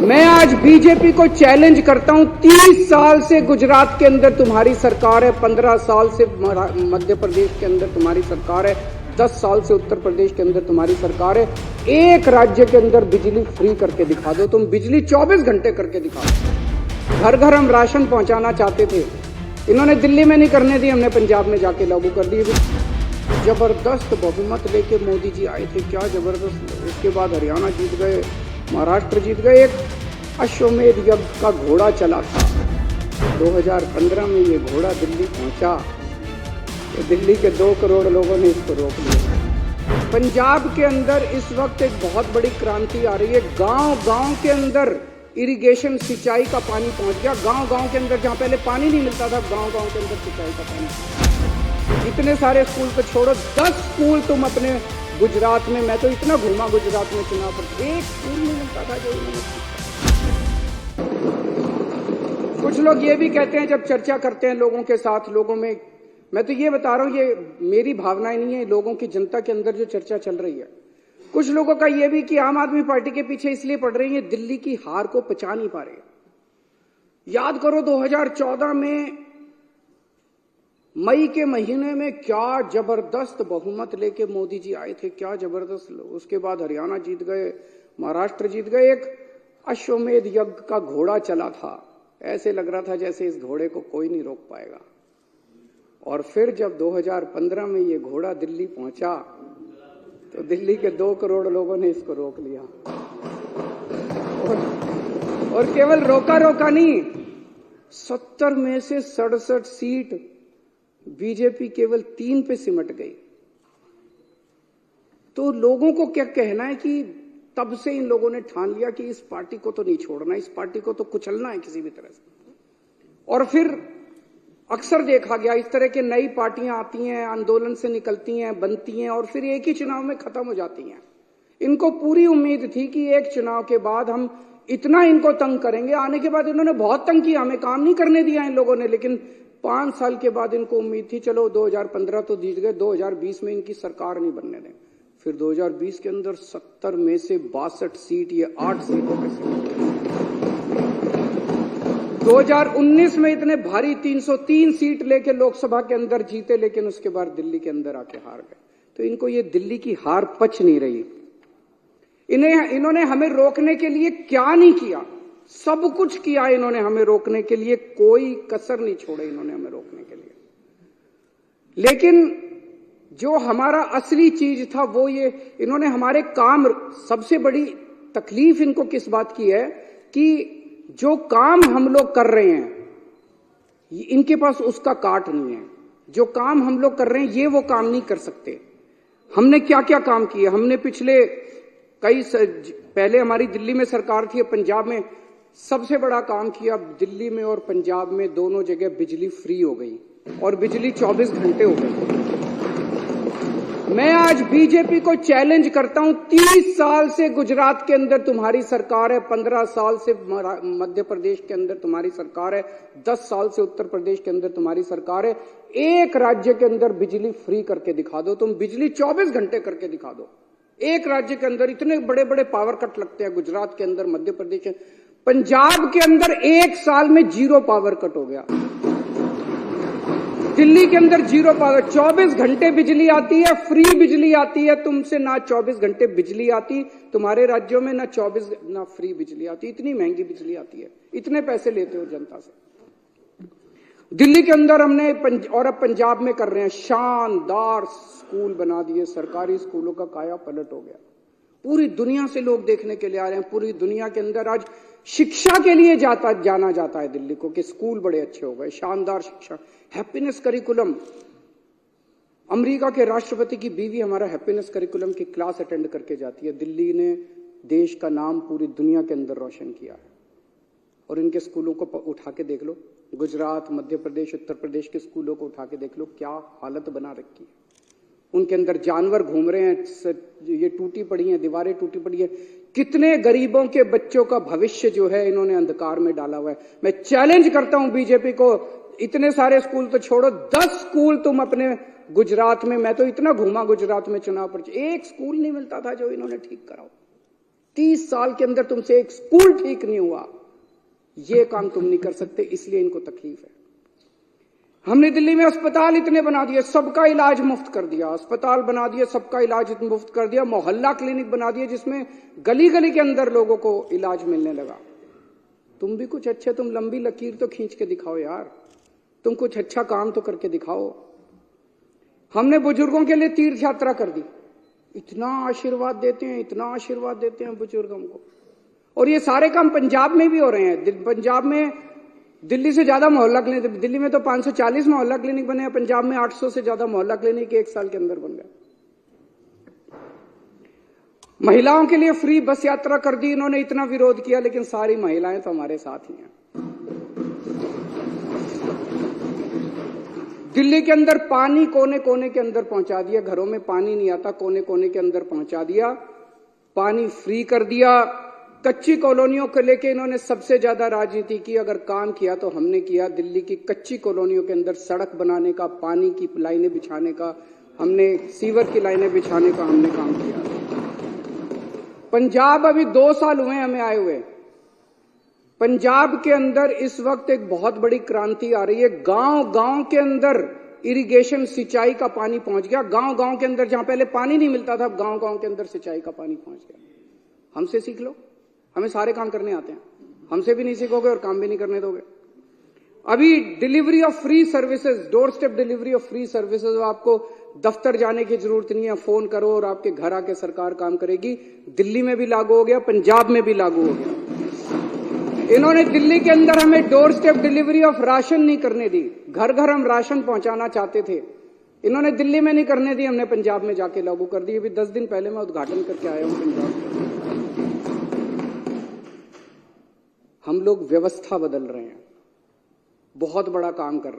मैं आज बीजेपी को चैलेंज करता हूं। 30 साल से गुजरात के अंदर तुम्हारी सरकार है, 15 साल से मध्य प्रदेश के अंदर तुम्हारी सरकार है, 10 साल से उत्तर प्रदेश के अंदर तुम्हारी सरकार है। एक राज्य के अंदर बिजली फ्री करके दिखा दो, तुम बिजली 24 घंटे करके दिखा दो। घर घर हम राशन पहुंचाना चाहते थे, इन्होंने दिल्ली में नहीं करने दी, हमने पंजाब में जाके लागू कर दिए। जबरदस्त बहुमत लेके मोदी जी आए थे, क्या जबरदस्त। उसके बाद हरियाणा जीत गए, महाराष्ट्र जीत गए। एक अश्वमेध यज्ञ का घोड़ा चला था। 2015 में ये घोड़ा दिल्ली पहुंचा तो दिल्ली के 2 करोड़ लोगों ने इसको रोक लिया। पंजाब के अंदर इस वक्त एक बहुत बड़ी क्रांति आ रही है। गांव गांव के अंदर इरिगेशन सिंचाई का पानी पहुंच गया। गांव गांव के अंदर जहां पहले पानी नहीं मिलता था, गांव गांव के अंदर सिंचाई का पानी। इतने सारे स्कूल तो छोड़ो, 10 स्कूल तुम अपने गुजरात में, मैं तो इतना घूमा गुजरात में चुनाव पर, एक स्कूल नहीं मिलता था जो इन्होंने। कुछ लोग ये भी कहते हैं जब चर्चा करते हैं लोगों के साथ, लोगों में, मैं तो ये बता रहा हूं, ये मेरी भावनाएं नहीं है, लोगों की, जनता के अंदर जो चर्चा चल रही है। कुछ लोगों का ये भी कि आम आदमी पार्टी के पीछे इसलिए पड़ रही है, दिल्ली की हार को पचा नहीं पा रहे। याद करो 2014 में मई के महीने में क्या जबरदस्त बहुमत लेके मोदी जी आए थे, क्या जबरदस्त। उसके बाद हरियाणा जीत गए, महाराष्ट्र जीत गए। एक अश्वमेध यज्ञ का घोड़ा चला था, ऐसे लग रहा था जैसे इस घोड़े को कोई नहीं रोक पाएगा। और फिर जब 2015 में ये घोड़ा दिल्ली पहुंचा तो दिल्ली के 2 करोड़ लोगों ने इसको रोक लिया। और केवल रोका रोका नहीं, 70 में से 67 सीट बीजेपी केवल 3 पे सिमट गई। तो लोगों को क्या कहना है कि तब से इन लोगों ने ठान लिया कि इस पार्टी को तो नहीं छोड़ना, इस पार्टी को तो कुचलना है किसी भी तरह से। और फिर अक्सर देखा गया इस तरह की नई पार्टियां आती हैं, आंदोलन से निकलती हैं, बनती हैं और फिर एक ही चुनाव में खत्म हो जाती हैं। इनको पूरी उम्मीद थी कि एक चुनाव के बाद हम इतना इनको तंग करेंगे। आने के बाद इन्होंने बहुत तंग किया, हमें काम नहीं करने दिया इन लोगों ने। लेकिन 5 साल के बाद इनको उम्मीद थी चलो 2015 तो जीत गए, 2020 में इनकी सरकार नहीं बनने दें। फिर 2020 के अंदर 70 में से 62 सीट, ये 8 सीटों पे से 2019 में इतने भारी 303 सीट लेके लोकसभा के अंदर जीते, लेकिन उसके बाद दिल्ली के अंदर आके हार गए। तो इनको ये दिल्ली की हार पच नहीं रही। इन्होंने हमें रोकने के लिए क्या नहीं किया, सब कुछ किया इन्होंने हमें रोकने के लिए, कोई कसर नहीं छोड़े इन्होंने हमें रोकने के लिए। लेकिन जो हमारा असली चीज था वो ये, इन्होंने हमारे काम, सबसे बड़ी तकलीफ इनको किस बात की है कि जो काम हम लोग कर रहे हैं इनके पास उसका काट नहीं है। जो काम हम लोग कर रहे हैं ये वो काम नहीं कर सकते। हमने क्या क्या काम किए, हमने पिछले पहले हमारी दिल्ली में सरकार थी, पंजाब में सबसे बड़ा काम किया। दिल्ली में और पंजाब में दोनों जगह बिजली फ्री हो गई और बिजली 24 घंटे हो गई। मैं आज बीजेपी को चैलेंज करता हूं। 30 साल से गुजरात के अंदर तुम्हारी सरकार है, 15 साल से मध्य प्रदेश के अंदर तुम्हारी सरकार है, 10 साल से उत्तर प्रदेश के अंदर तुम्हारी सरकार है। एक राज्य के अंदर बिजली फ्री करके दिखा दो, तुम बिजली 24 घंटे करके दिखा दो। एक राज्य के अंदर इतने बड़े बड़े पावर कट लगते हैं, गुजरात के अंदर, मध्य प्रदेश, पंजाब के अंदर एक साल में 0 पावर कट हो गया। दिल्ली के अंदर 0 पावर, 24 घंटे बिजली आती है, फ्री बिजली आती है। तुमसे ना 24 घंटे बिजली आती, तुम्हारे राज्यों में ना 24 ना फ्री बिजली आती। इतनी महंगी बिजली आती है, इतने पैसे लेते हो जनता से। दिल्ली के अंदर हमने और अब पंजाब में कर रहे हैं, शानदार स्कूल बना दिए, सरकारी स्कूलों का काया पलट हो गया। पूरी दुनिया से लोग देखने के लिए आ रहे हैं। पूरी दुनिया के अंदर आज शिक्षा के लिए जाना जाता है दिल्ली को कि स्कूल बड़े अच्छे हो गए, शानदार शिक्षा, हैप्पीनेस करिकुलम। अमेरिका के राष्ट्रपति की बीवी हमारा हैप्पीनेस करिकुलम की क्लास अटेंड करके जाती है। दिल्ली ने देश का नाम पूरी दुनिया के अंदर रोशन किया है। और इनके स्कूलों को उठा के देख लो, गुजरात, मध्य प्रदेश, उत्तर प्रदेश के स्कूलों को उठा के देख लो, क्या हालत बना रखी है। उनके अंदर जानवर घूम रहे हैं, ये टूटी पड़ी हैं, दीवारें टूटी पड़ी है। कितने गरीबों के बच्चों का भविष्य जो है इन्होंने अंधकार में डाला हुआ है। मैं चैलेंज करता हूं बीजेपी को, इतने सारे स्कूल तो छोड़ो, 10 स्कूल तुम अपने गुजरात में, मैं तो इतना घूमा गुजरात में चुनाव पर, एक स्कूल नहीं मिलता था जो इन्होंने ठीक कराओ। 30 साल के अंदर तुमसे एक स्कूल ठीक नहीं हुआ, ये काम तुम नहीं कर सकते, इसलिए इनको तकलीफ है। हमने दिल्ली में अस्पताल इतने बना दिए, सबका इलाज मुफ्त कर दिया, अस्पताल बना दिए, सबका इलाज मुफ्त कर दिया, मोहल्ला क्लिनिक बना दिए जिसमें गली गली के अंदर लोगों को इलाज मिलने लगा। तुम भी कुछ अच्छे, तुम लंबी लकीर तो खींच के दिखाओ यार, तुम कुछ अच्छा काम तो करके दिखाओ। हमने बुजुर्गों के लिए तीर्थ यात्रा कर दी, इतना आशीर्वाद देते हैं, इतना आशीर्वाद देते हैं बुजुर्गों को। और ये सारे काम पंजाब में भी हो रहे हैं। पंजाब में दिल्ली से ज्यादा मोहल्ला क्लिनिक, दिल्ली में तो 540 मोहल्ला क्लिनिक बने हैं, पंजाब में 800 से ज्यादा मोहल्ला क्लिनिक 1 साल के अंदर बन गए। महिलाओं के लिए फ्री बस यात्रा कर दी, इन्होंने इतना विरोध किया, लेकिन सारी महिलाएं तो हमारे साथ ही हैं। दिल्ली के अंदर पानी कोने कोने के अंदर पहुंचा दिया, घरों में पानी नहीं आता, कोने कोने के अंदर पहुंचा दिया, पानी फ्री कर दिया। कच्ची कॉलोनियों को लेके इन्होंने सबसे ज्यादा राजनीति की, अगर काम किया तो हमने किया। दिल्ली की कच्ची कॉलोनियों के अंदर सड़क बनाने का, पानी की लाइनें बिछाने का, हमने सीवर की लाइनें बिछाने का हमने काम किया। पंजाब अभी 2 साल हुए हमें आए हुए, पंजाब के अंदर इस वक्त एक बहुत बड़ी क्रांति आ रही है। गांव गांव के अंदर इरिगेशन, सिंचाई का पानी पहुंच गया। गांव गांव के अंदर जहां पहले पानी नहीं मिलता था, अब गांव गांव के अंदर सिंचाई का पानी पहुंच गया। हमसे सीख लो, हमें सारे काम करने आते हैं, हमसे भी नहीं सीखोगे और काम भी नहीं करने दोगे। अभी delivery of free services, door step delivery of free services, आपको दफ्तर जाने की जरूरत नहीं है, फोन करो और आपके घर आके सरकार काम करेगी। दिल्ली में भी लागू हो गया, पंजाब में भी लागू हो गया। इन्होंने दिल्ली के अंदर हमें door step delivery of ration नहीं करने दी, घर घर हम राशन पहुंचाना चाहते थे, इन्होंने दिल्ली में नहीं करने दी, हमने पंजाब में जाके लागू कर दी। अभी 10 दिन पहले मैं उद्घाटन करके आया हूं पंजाब में। हम लोग व्यवस्था बदल रहे हैं, बहुत बड़ा काम कर रहे हैं।